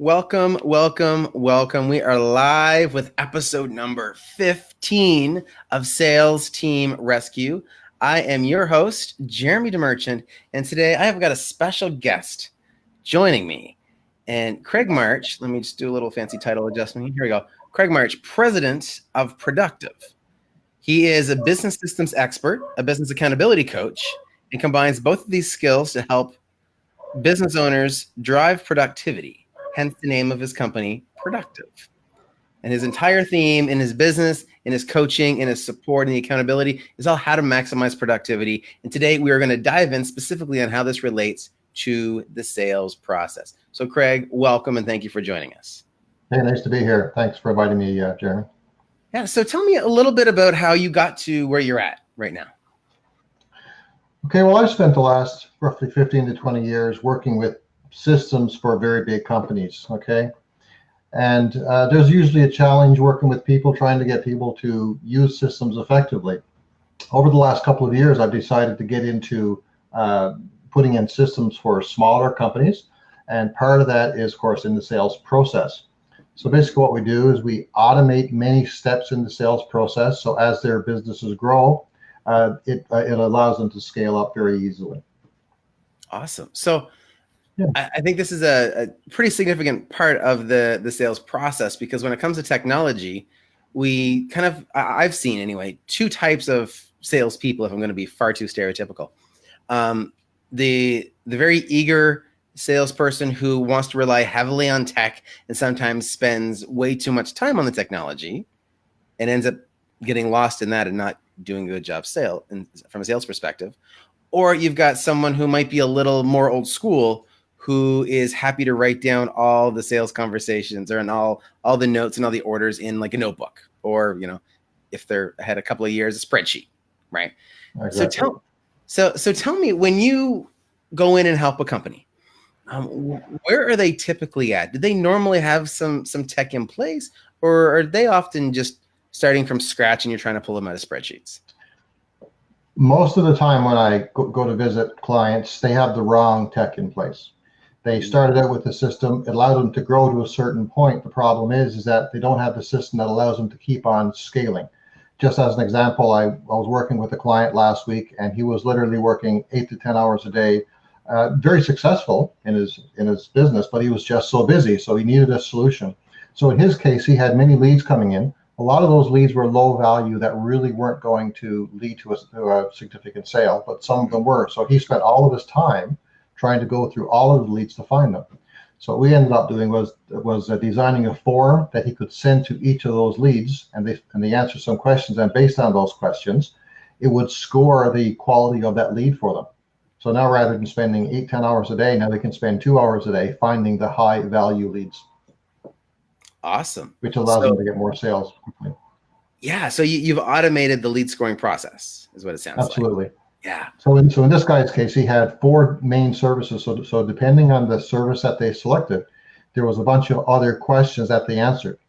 Welcome, welcome, welcome. We are live with episode number 15 of Sales Team Rescue. I am your host, Jeremy DeMerchant, and today I have got a special guest joining me. And Craig March, let me just do a little fancy title adjustment. Here we go. Craig March, president of Productivv. He is a business systems expert, a business accountability coach, and combines both of these skills to help business owners drive productivity, hence the name of his company, Productivv. And his entire theme in his business, in his coaching, in his support, and the accountability is all how to maximize productivity. And today we are going to dive in specifically on how this relates to the sales process. So Craig, welcome and thank you for joining us. Hey, nice to be here. Thanks for inviting me, Jeremy. Yeah, so tell me a little bit about how you got to where you're at right now. Okay, well, I've spent the last roughly 15 to 20 years working with systems for very big companies, okay? And there's usually a challenge working with people, trying to get people to use systems effectively. Over the last couple of years, I've decided to get into putting in systems for smaller companies. And part of that is, of course, in the sales process. So basically what we do is we automate many steps in the sales process. So as their businesses grow, it allows them to scale up very easily. Awesome. So yeah. I think this is a pretty significant part of the sales process, because when it comes to technology, we kind of, I've seen anyway, two types of salespeople, if I'm going to be far too stereotypical. The very eager salesperson who wants to rely heavily on tech and sometimes spends way too much time on the technology and ends up getting lost in that and not doing a good job from a sales perspective. Or you've got someone who might be a little more old school, who is happy to write down all the sales conversations or all the notes and all the orders in like a notebook, or, you know, if they're had a couple of years, a spreadsheet, right? Exactly. So tell me, when you go in and help a company, where are they typically at? Do they normally have some tech in place, or are they often just starting from scratch and you're trying to pull them out of spreadsheets? Most of the time when I go to visit clients, they have the wrong tech in place. They started out with the system, it allowed them to grow to a certain point. The problem is that they don't have the system that allows them to keep on scaling. Just as an example, I was working with a client last week, and he was literally working 8 to 10 hours a day, very successful in his business, but he was just so busy, so he needed a solution. So in his case, he had many leads coming in. A lot of those leads were low value that really weren't going to lead to a significant sale, but some of them were. So he spent all of his time trying to go through all of the leads to find them. So what we ended up doing was designing a form that he could send to each of those leads, and they answer some questions, and based on those questions, it would score the quality of that lead for them. So now, rather than spending 8-10 hours a day, now they can spend 2 hours a day finding the high value leads. Awesome. Which allows them to get more sales quickly. Yeah, so you've automated the lead scoring process, is what it sounds Absolutely. like. Yeah. So in this guy's case, he had 4 main services. So depending on the service that they selected, there was a bunch of other questions that they answered.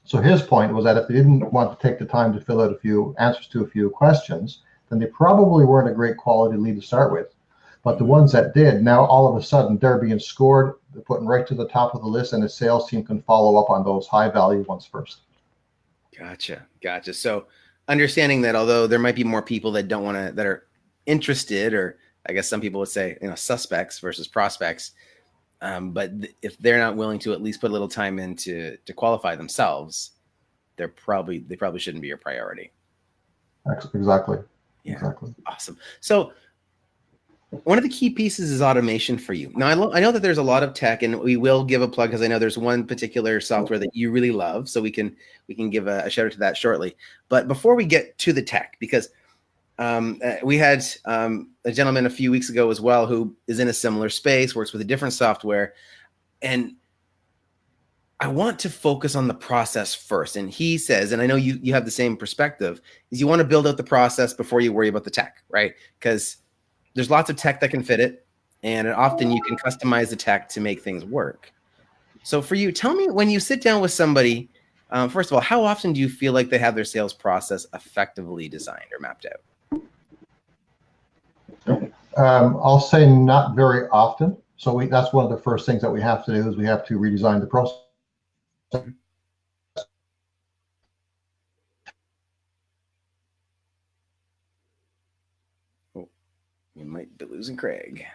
So his point was that if they didn't want to take the time to fill out a few answers to a few questions, then they probably weren't a great quality lead to start with. But the ones that did, now all of a sudden they're being scored, they're putting right to the top of the list, and the sales team can follow up on those high value ones first. Gotcha. So understanding that although there might be more people that don't want to, that are interested, or I guess some people would say, you know, suspects versus prospects, but if they're not willing to at least put a little time in to qualify themselves, they probably shouldn't be your priority. Exactly. Yeah. Exactly. Awesome. So one of the key pieces is automation for you. Now, I know that there's a lot of tech, and we will give a plug because I know there's one particular software that you really love, so we can give a shout out to that shortly. But before we get to the tech, because we had a gentleman a few weeks ago as well who is in a similar space, works with a different software, and I want to focus on the process first. And he says, and I know you have the same perspective, is you want to build out the process before you worry about the tech, right? Because there's lots of tech that can fit it, and often you can customize the tech to make things work. So for you, tell me, when you sit down with somebody, first of all, how often do you feel like they have their sales process effectively designed or mapped out? I'll say not very often. So that's one of the first things that we have to do is we have to redesign the process. Oh, we might be losing Craig.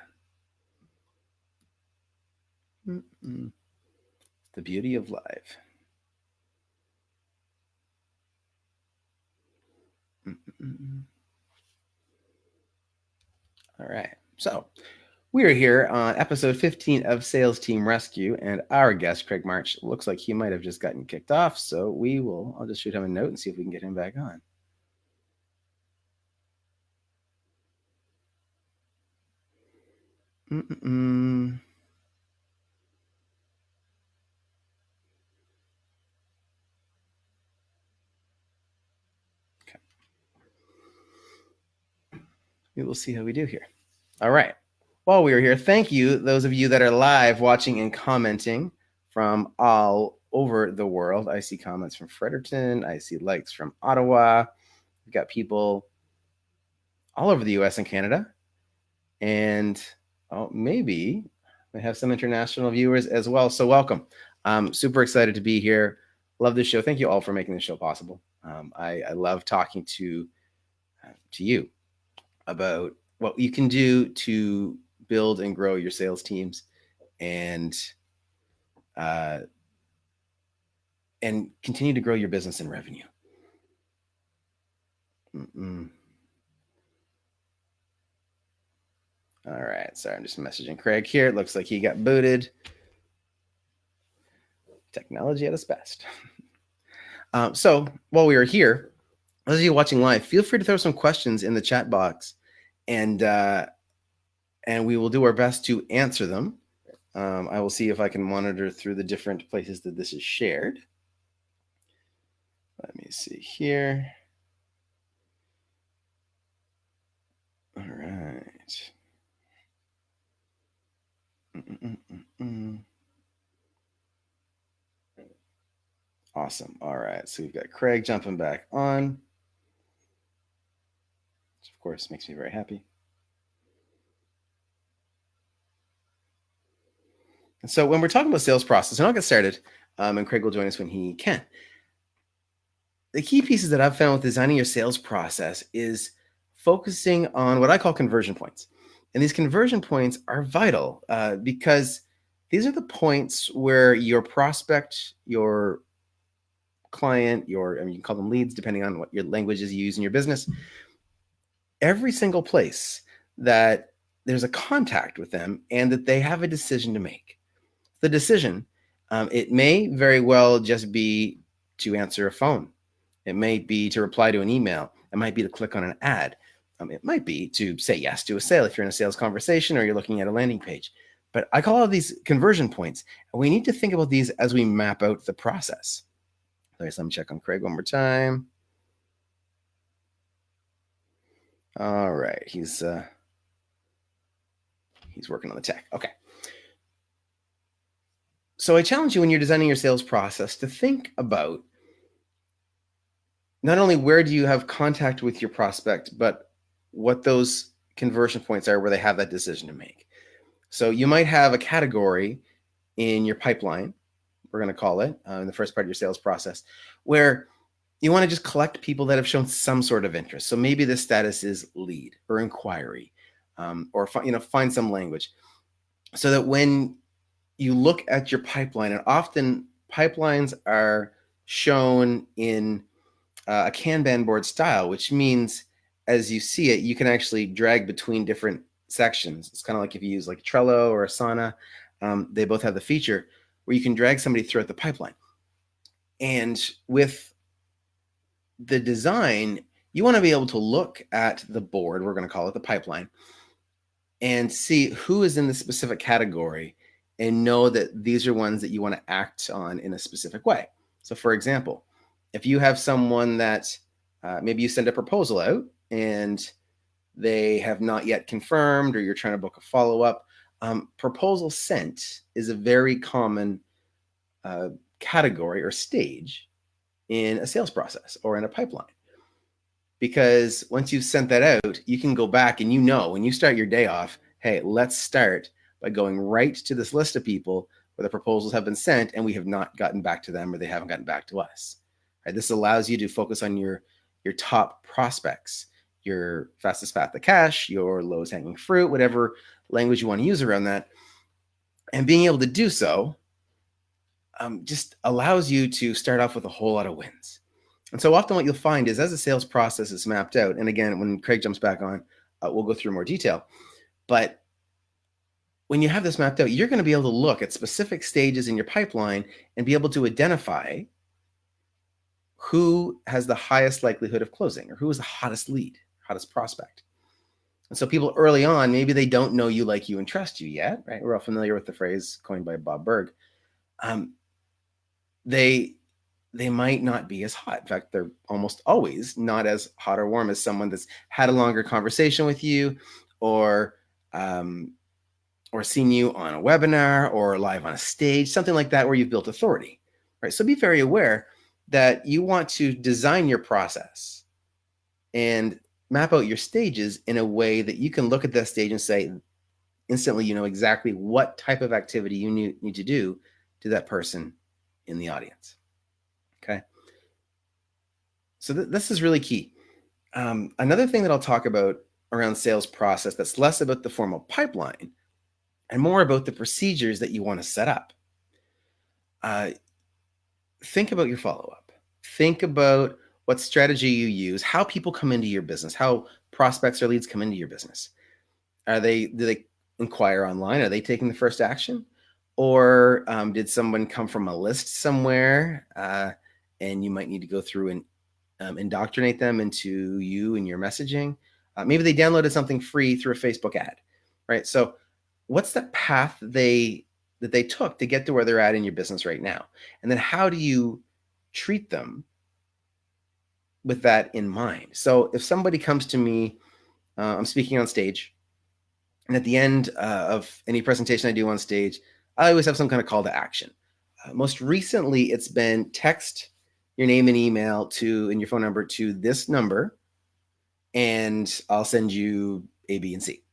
Mm-mm. The beauty of live. Mm-mm. All right. So we are here on episode 15 of Sales Team Rescue, and our guest, Craig March, looks like he might have just gotten kicked off. So I'll just shoot him a note and see if we can get him back on. Mm-mm. Okay. We will see how we do here. All right. While we are here, thank you, those of you that are live watching and commenting from all over the world. I see comments from Fredericton. I see likes from Ottawa. We've got people all over the US and Canada. And maybe we have some international viewers as well. So welcome. I'm super excited to be here. Love this show. Thank you all for making this show possible. I love talking to you about what you can do to build and grow your sales teams and continue to grow your business and revenue. Mm-mm. All right. Sorry, I'm just messaging Craig here. It looks like he got booted. Technology at its best. So while we are here, those of you watching live, feel free to throw some questions in the chat box, and we will do our best to answer them. I will see if I can monitor through the different places that this is shared. Let me see here. All right. Awesome. All right. So we've got Craig jumping back on, which of course makes me very happy. And so when we're talking about sales process, and I'll get started, and Craig will join us when he can. The key pieces that I've found with designing your sales process is focusing on what I call conversion points. And these conversion points are vital because these are the points where your prospect, your client, you can call them leads depending on what your language is you use in your business. Every single place that there's a contact with them and that they have a decision to make. The decision, it may very well just be to answer a phone. It may be to reply to an email. It might be to click on an ad. It might be to say yes to a sale if you're in a sales conversation or you're looking at a landing page. But I call all these conversion points. And we need to think about these as we map out the process. Let me check on Craig one more time. All right, he's working on the tech. Okay. So I challenge you when you're designing your sales process to think about not only where do you have contact with your prospect, but what those conversion points are where they have that decision to make. So you might have a category in your pipeline, we're going to call it, in the first part of your sales process, where you want to just collect people that have shown some sort of interest. So maybe the status is lead or inquiry, or find some language, so that when you look at your pipeline, and often pipelines are shown in a Kanban board style, which means as you see it, you can actually drag between different sections. It's kind of like if you use like Trello or Asana, they both have the feature where you can drag somebody throughout the pipeline. And with the design, you want to be able to look at the board, we're going to call it the pipeline, and see who is in the specific category and know that these are ones that you want to act on in a specific way. So for example, if you have someone that maybe you send a proposal out and they have not yet confirmed, or you're trying to book a follow-up, proposal sent is a very common category or stage in a sales process or in a pipeline. Because once you've sent that out, you can go back and when you start your day off, hey, let's start by going right to this list of people where the proposals have been sent and we have not gotten back to them or they haven't gotten back to us. Right? This allows you to focus on your top prospects, your fastest path to cash, your lowest hanging fruit, whatever language you want to use around that. And being able to do so just allows you to start off with a whole lot of wins. And so often what you'll find is as the sales process is mapped out, and again, when Craig jumps back on, we'll go through more detail. But when you have this mapped out, you're going to be able to look at specific stages in your pipeline and be able to identify who has the highest likelihood of closing or who is the hottest lead, hottest prospect. And so people early on, maybe they don't know you, like you, and trust you yet, right? We're all familiar with the phrase coined by Bob Berg. They might not be as hot. In fact, they're almost always not as hot or warm as someone that's had a longer conversation with you, or seen you on a webinar or live on a stage, something like that, where you've built authority, right? So be very aware that you want to design your process and map out your stages in a way that you can look at that stage and say instantly, you know exactly what type of activity you need to do to that person in the audience. Okay. So this is really key. Another thing that I'll talk about around sales process that's less about the formal pipeline and more about the procedures that you want to set up. Think about your follow-up. Think about what strategy you use, how people come into your business, how prospects or leads come into your business. Do they inquire online? Are they taking the first action? Or did someone come from a list somewhere and you might need to go through and indoctrinate them into you and your messaging? Maybe they downloaded something free through a Facebook ad, right? So what's the path that they took to get to where they're at in your business right now? And then how do you treat them with that in mind? So if somebody comes to me, I'm speaking on stage, and at the end of any presentation I do on stage, I always have some kind of call to action. Most recently, it's been text your name and email and your phone number to this number, and I'll send you A, B, and C.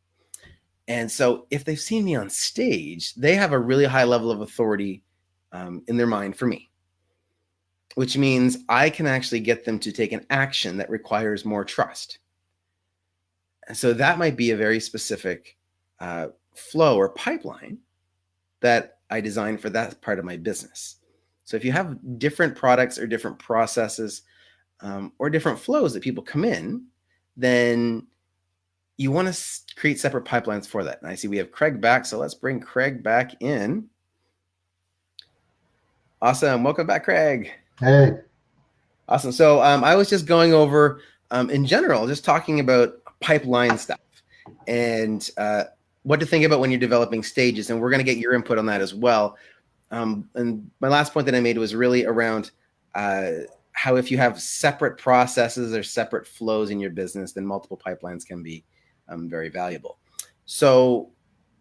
And so if they've seen me on stage, they have a really high level of authority in their mind for me, which means I can actually get them to take an action that requires more trust. And so that might be a very specific flow or pipeline that I design for that part of my business. So if you have different products or different processes or different flows that people come in, then you want to create separate pipelines for that. And I see we have Craig back, so let's bring Craig back in. Awesome. Welcome back, Craig. Hey. Awesome. So I was just going over, in general, just talking about pipeline stuff and what to think about when you're developing stages. And we're going to get your input on that as well. And my last point that I made was really around how if you have separate processes or separate flows in your business, then multiple pipelines can be very valuable. So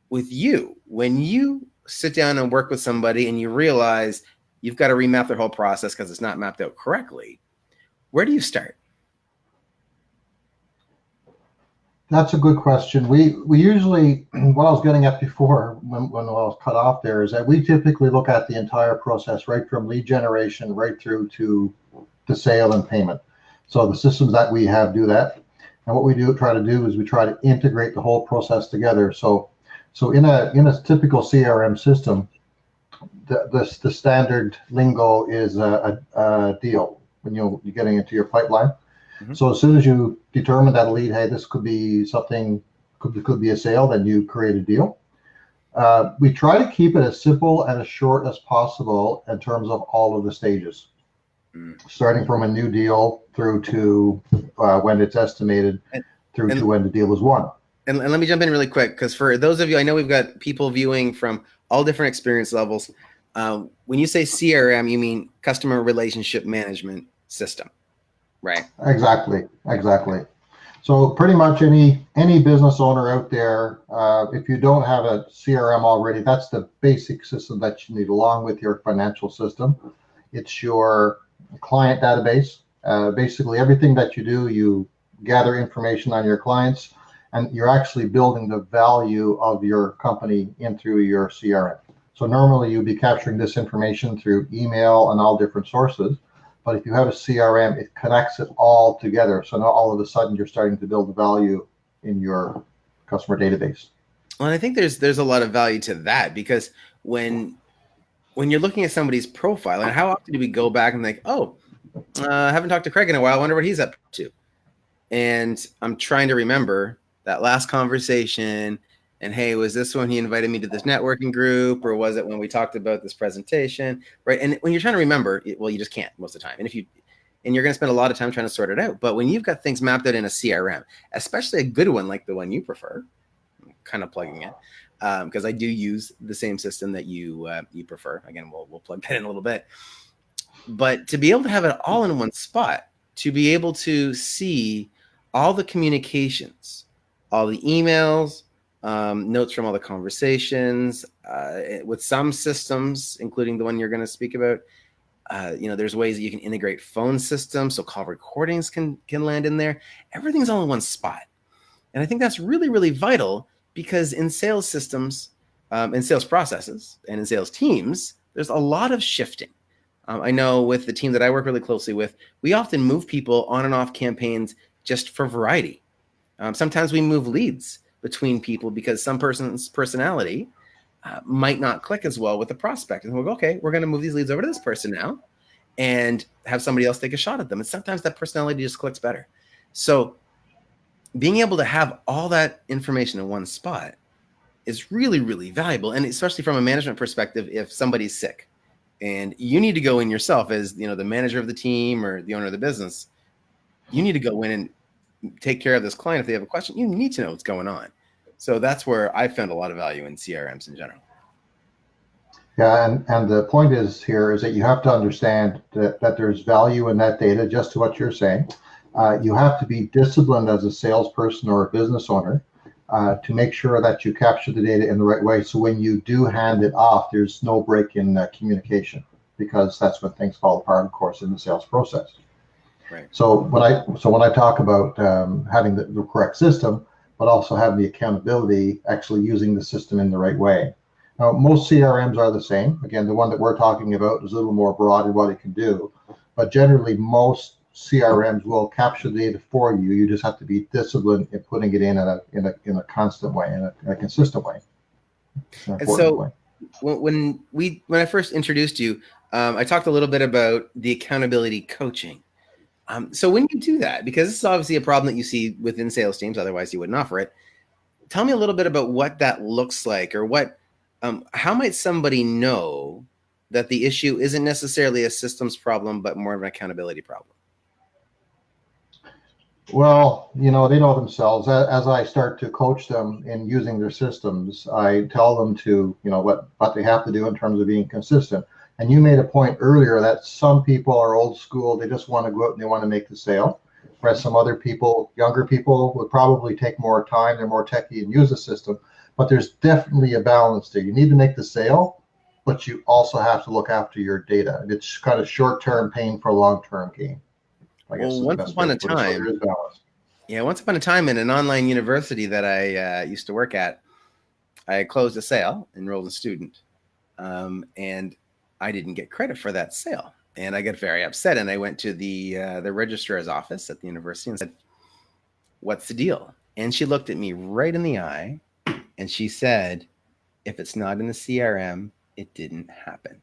with you, when you sit down and work with somebody and you realize you've got to remap their whole process because it's not mapped out correctly, where do you start? That's a good question. We usually, what I was getting at before when I was cut off there, is that we typically look at the entire process, right from lead generation right through to the sale and payment. So the systems that we have do that. And what we try to do is we try to integrate the whole process together. So in a typical CRM system, the standard lingo is a deal when you're getting into your pipeline. Mm-hmm. So as soon as you determine that a lead, hey, this could be something, could be a sale, then you create a deal. We try to keep it as simple and as short as possible in terms of all of the stages. Starting from a new deal through to when it's estimated, through to when the deal is won. And let me jump in really quick, because for those of you, I know we've got people viewing from all different experience levels. When you say CRM, you mean customer relationship management system, right? Exactly. So pretty much any business owner out there, if you don't have a CRM already, that's the basic system that you need along with your financial system. It's your client database. Basically everything that you do, you gather information on your clients, and you're actually building the value of your company in through your CRM. So normally you'd be capturing this information through email and all different sources. But if you have a CRM, it connects it all together. So now all of a sudden you're starting to build the value in your customer database. Well, I think there's a lot of value to that, because when you're looking at somebody's profile, and how often do we go back and think, oh, I haven't talked to Craig in a while, I wonder what he's up to. And I'm trying to remember that last conversation, and hey, was this when he invited me to this networking group, or was it when we talked about this presentation, right? And when you're trying to remember, well, you just can't most of the time. And you're going to spend a lot of time trying to sort it out. But when you've got things mapped out in a CRM, especially a good one like the one you prefer, I'm kind of plugging it, because I do use the same system that you prefer. Again, we'll plug that in a little bit. But to be able to have it all in one spot, to be able to see all the communications, all the emails, notes from all the conversations, with some systems, including the one you're going to speak about, there's ways that you can integrate phone systems, so call recordings can land in there. Everything's all in one spot. And I think that's really, really vital, because in sales systems, in sales processes, and in sales teams, there's a lot of shifting. I know with the team that I work really closely with, we often move people on and off campaigns just for variety. Sometimes we move leads between people because some person's personality might not click as well with the prospect. And we'll go, okay, we're going to move these leads over to this person now and have somebody else take a shot at them. And sometimes that personality just clicks better. So being able to have all that information in one spot is really, really valuable. And especially from a management perspective, if somebody's sick and you need to go in yourself as, the manager of the team or the owner of the business, you need to go in and take care of this client. If they have a question, you need to know what's going on. So that's where I found a lot of value in CRMs in general. Yeah, and the point is that you have to understand that there's value in that data, just to what you're saying. You have to be disciplined as a salesperson or a business owner to make sure that you capture the data in the right way. So when you do hand it off, there's no break in communication, because that's when things fall apart, of course, in the sales process. Right. So when I talk about having the correct system, but also having the accountability, actually using the system in the right way. Now, most CRMs are the same. Again, the one that we're talking about is a little more broad in what it can do, but generally most CRMs will capture the data for you. You just have to be disciplined in putting it in a constant way, in a consistent way. And so when I first introduced you, I talked a little bit about the accountability coaching. So when you do that, because this is obviously a problem that you see within sales teams, otherwise you wouldn't offer it. Tell me a little bit about what that looks like, or how might somebody know that the issue isn't necessarily a systems problem, but more of an accountability problem? Well, they know themselves. As I start to coach them in using their systems, I tell them to, what they have to do in terms of being consistent. And you made a point earlier that some people are old school. They just want to go out and they want to make the sale. Whereas some other people, younger people, would probably take more time. They're more techie and use the system. But there's definitely a balance there. You need to make the sale, but you also have to look after your data. And it's kind of short-term pain for long-term gain. Once upon a time in an online university that I used to work at, I closed a sale, enrolled a student, and I didn't get credit for that sale. And I got very upset. And I went to the registrar's office at the university and said, "What's the deal?" And she looked at me right in the eye and she said, "If it's not in the CRM, it didn't happen."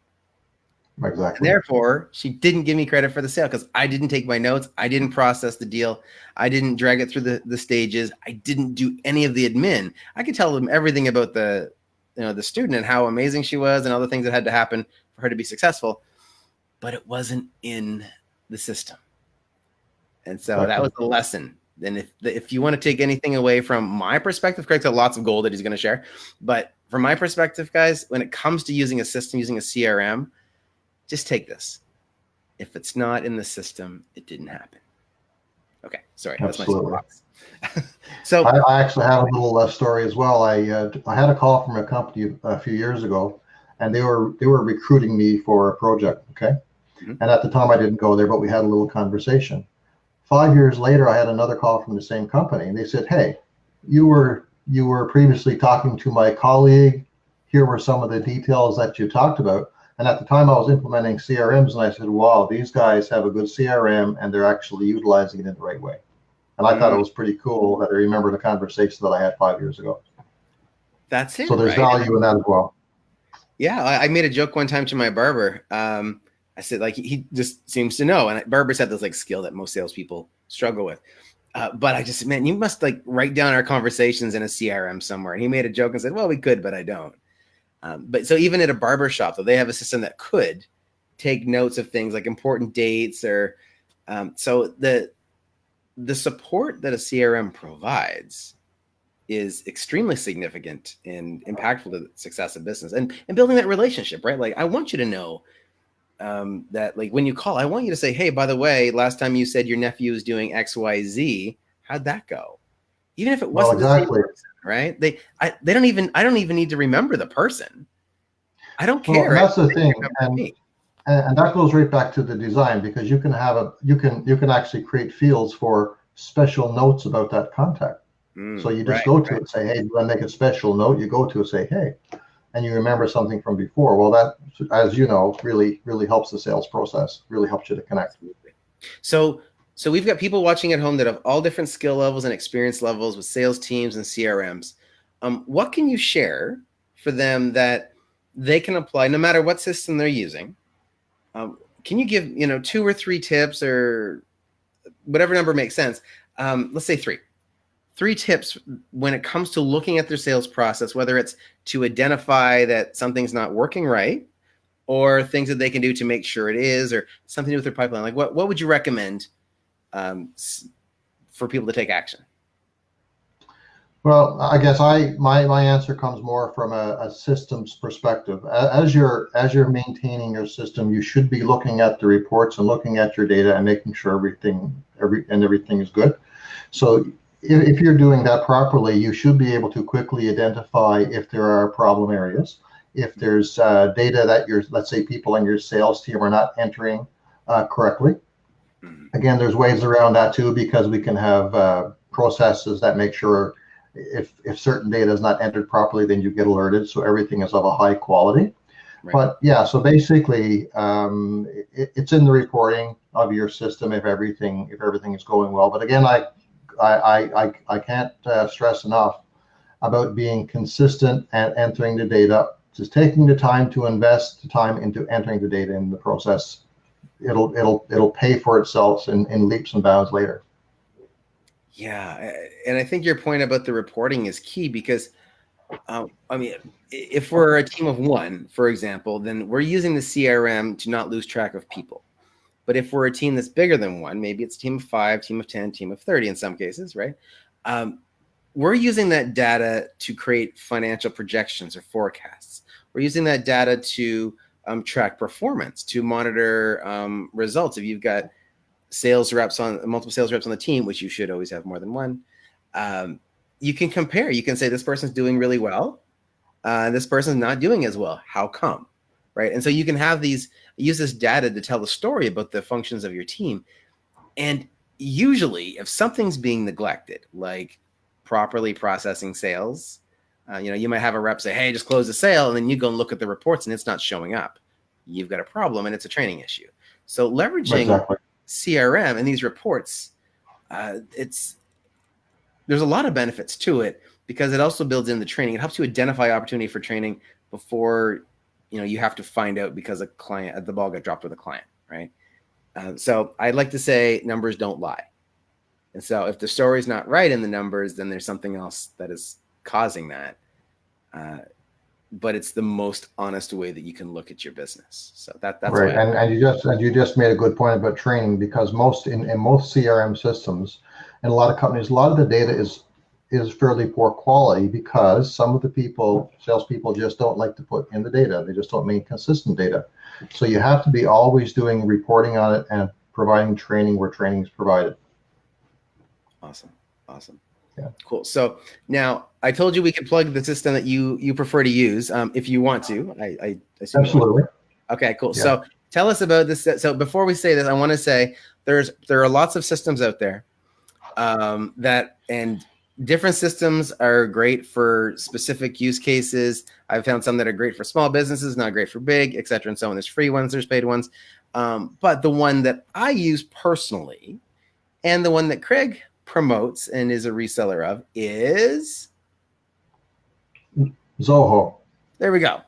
Exactly. And therefore, she didn't give me credit for the sale because I didn't take my notes. I didn't process the deal. I didn't drag it through the stages. I didn't do any of the admin. I could tell them everything about the student and how amazing she was and all the things that had to happen for her to be successful, but it wasn't in the system. And so that was the lesson. And if you want to take anything away from my perspective, Craig's got lots of gold that he's going to share. But from my perspective, guys, when it comes to using a system, using a CRM, just take this. If it's not in the system, it didn't happen. Okay, sorry. Absolutely. That's my so I actually have a little story as well. I had a call from a company a few years ago, and they were recruiting me for a project. Okay, and at the time I didn't go there, but we had a little conversation. 5 years later, I had another call from the same company, and they said, "Hey, you were previously talking to my colleague. Here were some of the details that you talked about. And at the time I was implementing CRMs, and I said, wow, these guys have a good CRM and they're actually utilizing it in the right way. And I thought it was pretty cool that I remember the conversation that I had 5 years ago. That's it, So there's right? value in that as well. Yeah, I made a joke one time to my barber. I said, like, he just seems to know. And barbers have this like skill that most salespeople struggle with. But I just said, man, you must like write down our conversations in a CRM somewhere. And he made a joke and said, well, we could, but I don't. But so even at a barber shop, though, they have a system that could take notes of things like important dates or so the support that a CRM provides is extremely significant and impactful to the success of business and building that relationship, right? Like, I want you to know that, like, when you call, I want you to say, hey, by the way, last time you said your nephew is doing XYZ, how'd that go? Even if it wasn't the same person, right? I don't even need to remember the person. I don't care. Well, and that's the thing. And that goes right back to the design, because you can have you can actually create fields for special notes about that contact. So you just go to it and say, hey, do I make a special note? You go to it, say, hey, and you remember something from before. Well, that, as you know, really helps the sales process, really helps you to connect. So we've got people watching at home that have all different skill levels and experience levels with sales teams and CRMs. What can you share for them that they can apply no matter what system they're using? Can you give 2 or 3 tips, or whatever number makes sense? Let's say 3 tips when it comes to looking at their sales process, whether it's to identify that something's not working right, or things that they can do to make sure it is, or something to do with their pipeline. Like, what would you recommend for people to take action? Well, I guess my answer comes more from a systems perspective. As you're maintaining your system, you should be looking at the reports and looking at your data and making sure everything is good. So if you're doing that properly, you should be able to quickly identify if there are problem areas, if there's data that let's say people in your sales team are not entering correctly. Again, there's ways around that too, because we can have processes that make sure if certain data is not entered properly, then you get alerted, so everything is of a high quality. Right. But yeah, so basically, it's in the reporting of your system if everything is going well. But again, I can't stress enough about being consistent and entering the data. Just taking the time to invest the time into entering the data in the process, it'll pay for itself in leaps and bounds later. Yeah, and I think your point about the reporting is key, because I mean, if we're a team of 1, for example, then we're using the CRM to not lose track of people. But if we're a team that's bigger than 1, maybe it's a team of 5, team of 10, team of 30 in some cases, right? We're using that data to create financial projections or forecasts. We're using that data to track performance, to monitor results. If you've got multiple sales reps on the team, which you should always have more than 1, you can compare. You can say, this person's doing really well, this person's not doing as well. How come? Right? And so you can use this data to tell the story about the functions of your team. And usually, if something's being neglected, like properly processing sales, you might have a rep say, hey, just close the sale, and then you go and look at the reports and it's not showing up. You've got a problem, and it's a training issue. So leveraging CRM and these reports, there's a lot of benefits to it, because it also builds in the training. It helps you identify opportunity for training before you have to find out because the ball got dropped with a client, right? So I'd like to say numbers don't lie. And so if the story's not right in the numbers, then there's something else that is causing that. But it's the most honest way that you can look at your business. So that's right. And you just made a good point about training, because in most CRM systems and a lot of companies, a lot of the data is fairly poor quality, because some of the salespeople just don't like to put in the data. They just don't make consistent data. So you have to be always doing reporting on it and providing training where training is provided. Awesome. Yeah. Cool. So now I told you we could plug the system that you prefer to use, if you want to. I assume. Absolutely. Okay, cool. Yeah. So tell us about this. So before we say this, I want to say there are lots of systems out there that, and Different systems are great for specific use cases. I've found some that are great for small businesses, not great for big, et cetera, and so on. There's free ones, there's paid ones. But the one that I use personally, and the one that Craig promotes and is a reseller of, is Zoho. there we go.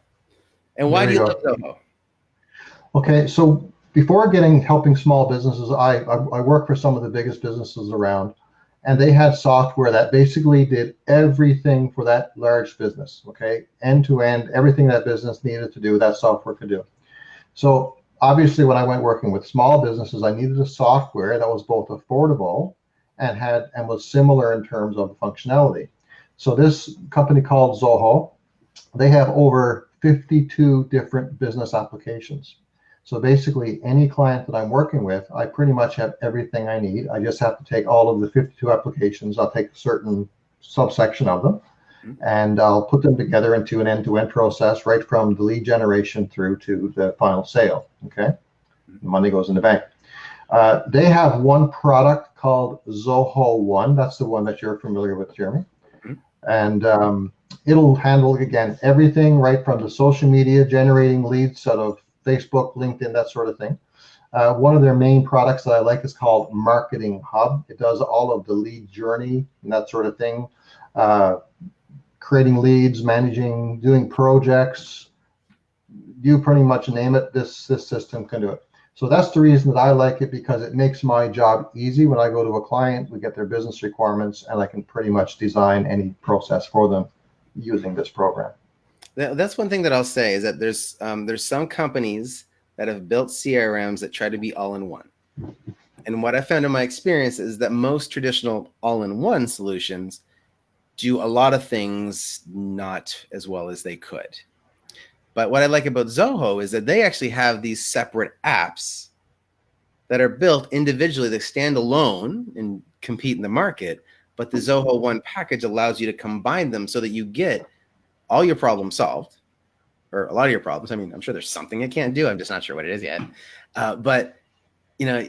And why do you love Zoho? Okay, so before helping small businesses, I work for some of the biggest businesses around, and they had software that basically did everything for that large business. Okay, end to end, everything that business needed to do, that software could do. So obviously, when I went working with small businesses, I needed a software that was both affordable and was similar in terms of functionality. So this company called Zoho, they have over 52 different business applications. So basically, any client that I'm working with, I pretty much have everything I need. I just have to take all of the 52 applications. I'll take a certain subsection of them, and I'll put them together into an end-to-end process, right from the lead generation through to the final sale. Okay, the money goes in the bank. They have one product called Zoho One. That's the one that you're familiar with, Jeremy. And it'll handle, again, everything right from the social media, generating leads out of Facebook, LinkedIn, that sort of thing. One of their main products that I like is called Marketing Hub. It does all of the lead journey and that sort of thing. Creating leads, managing, doing projects, you pretty much name it, this system can do it. So that's the reason that I like it, because it makes my job easy. When I go to a client, we get their business requirements, and I can pretty much design any process for them using this program. That's one thing that I'll say, is that there's some companies that have built CRMs that try to be all-in-one. And what I found in my experience is that most traditional all-in-one solutions do a lot of things not as well as they could. But what I like about Zoho is that they actually have these separate apps that are built individually, that stand alone and compete in the market. But the Zoho One package allows you to combine them so that you get all your problems solved, or a lot of your problems. I mean, I'm sure there's something it can't do. I'm just not sure what it is yet. But you know,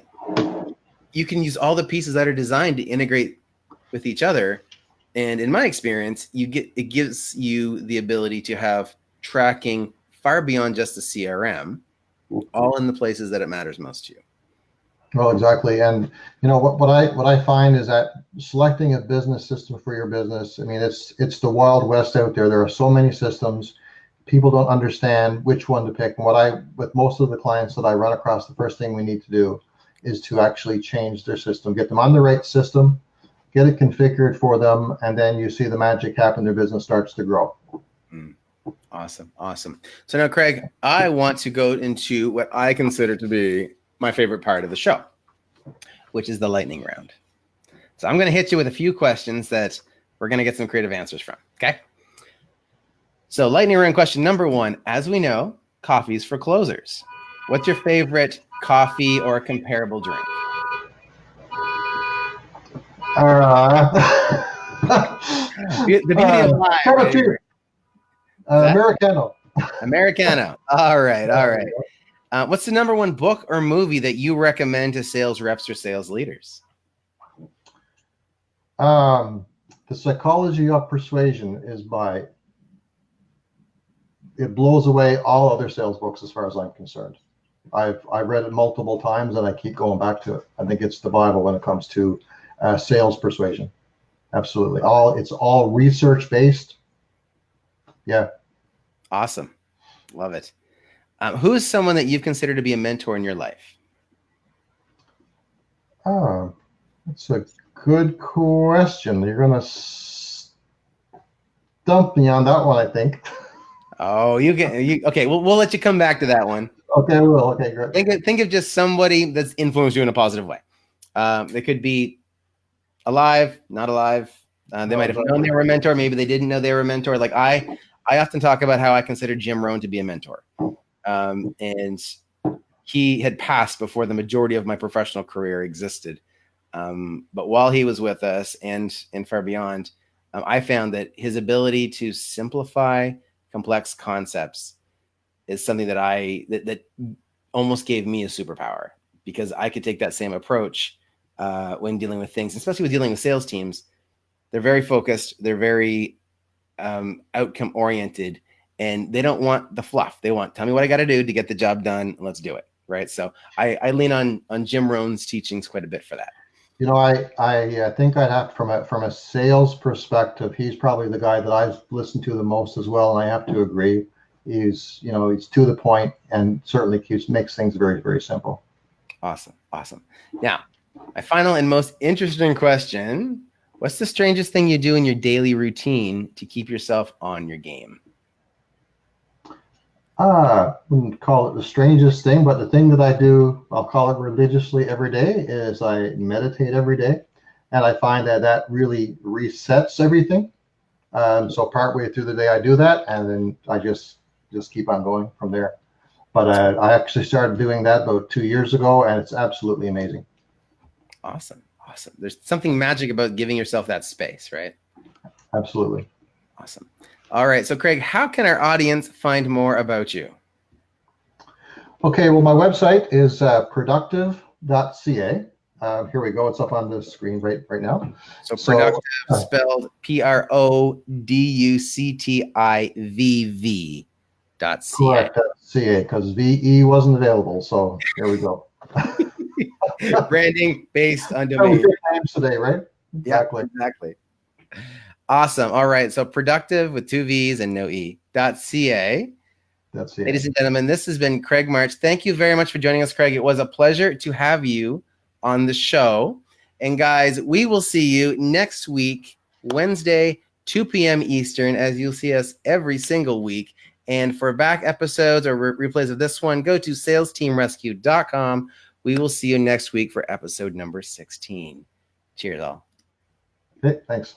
you can use all the pieces that are designed to integrate with each other. And in my experience, it gives you the ability to have tracking far beyond just the CRM, all in the places that it matters most to you. Well, exactly. And what I find is that selecting a business system for your business, I mean, it's the Wild West out there. There are so many systems. People don't understand which one to pick. And with most of the clients that I run across, the first thing we need to do is to actually change their system, get them on the right system, get it configured for them, and then you see the magic happen. Their business starts to grow. Awesome. So now, Craig, I want to go into what I consider to be my favorite part of the show, which is the lightning round. So I'm going to hit you with a few questions that we're going to get some creative answers from. Okay. So lightning round question number one, as we know, coffee's for closers. What's your favorite coffee or comparable drink? The beauty of live. Americano. Americano. All right. What's the number one book or movie that you recommend to sales reps or sales leaders? The Psychology of Persuasion it blows away all other sales books as far as I'm concerned. I've read it multiple times and I keep going back to it. I think it's the Bible when it comes to sales persuasion. Absolutely. It's all research based. Yeah. Awesome. Love it. Who is someone that you've considered to be a mentor in your life? That's a good question. You're going to stump me on that one, I think. Oh, okay. We'll let you come back to that one. Okay, I will. Okay, great. Think of just somebody that's influenced you in a positive way. They could be alive, not alive. They might have known they were a mentor. Maybe they didn't know they were a mentor. Like I often talk about how I consider Jim Rohn to be a mentor. And he had passed before the majority of my professional career existed. But while he was with us and far beyond, I found that his ability to simplify complex concepts is something that almost gave me a superpower, because I could take that same approach when dealing with things, especially with dealing with sales teams They're very focused. They're very outcome oriented, and they don't want the fluff. They want, tell me what I got to do to get the job done. Let's do it. Right. So I lean on Jim Rohn's teachings quite a bit for that. You know, I think I'd have from a sales perspective, he's probably the guy that I've listened to the most as well, and I have to agree. He's to the point and certainly makes things very, very simple. Awesome. Now, my final and most interesting question: what's the strangest thing you do in your daily routine to keep yourself on your game? Wouldn't call it the strangest thing, but the thing that I do, I'll call it religiously every day, is I meditate every day. And I find that really resets everything. So partway through the day, I do that, and then I just keep on going from there. But I actually started doing that about 2 years ago, and it's absolutely amazing. Awesome. There's something magic about giving yourself that space, right? Absolutely. Awesome. All right. So, Craig, how can our audience find more about you? Okay. Well, my website is productivv.ca. Here we go. It's up on the screen right now. So Productivv, spelled Productivv.ca. Correct. .ca, because VE wasn't available. So here we go. Branding based on domain names today, right? Exactly. Awesome. All right. So Productivv with 2 V's and no E .ca. That's it. Ladies and gentlemen, this has been Craig March. Thank you very much for joining us, Craig. It was a pleasure to have you on the show. And guys, we will see you next week, Wednesday, 2 p.m. Eastern, as you'll see us every single week. And for back episodes or replays of this one, go to salesteamrescue.com. We will see you next week for episode number 16. Cheers, all. Okay, thanks.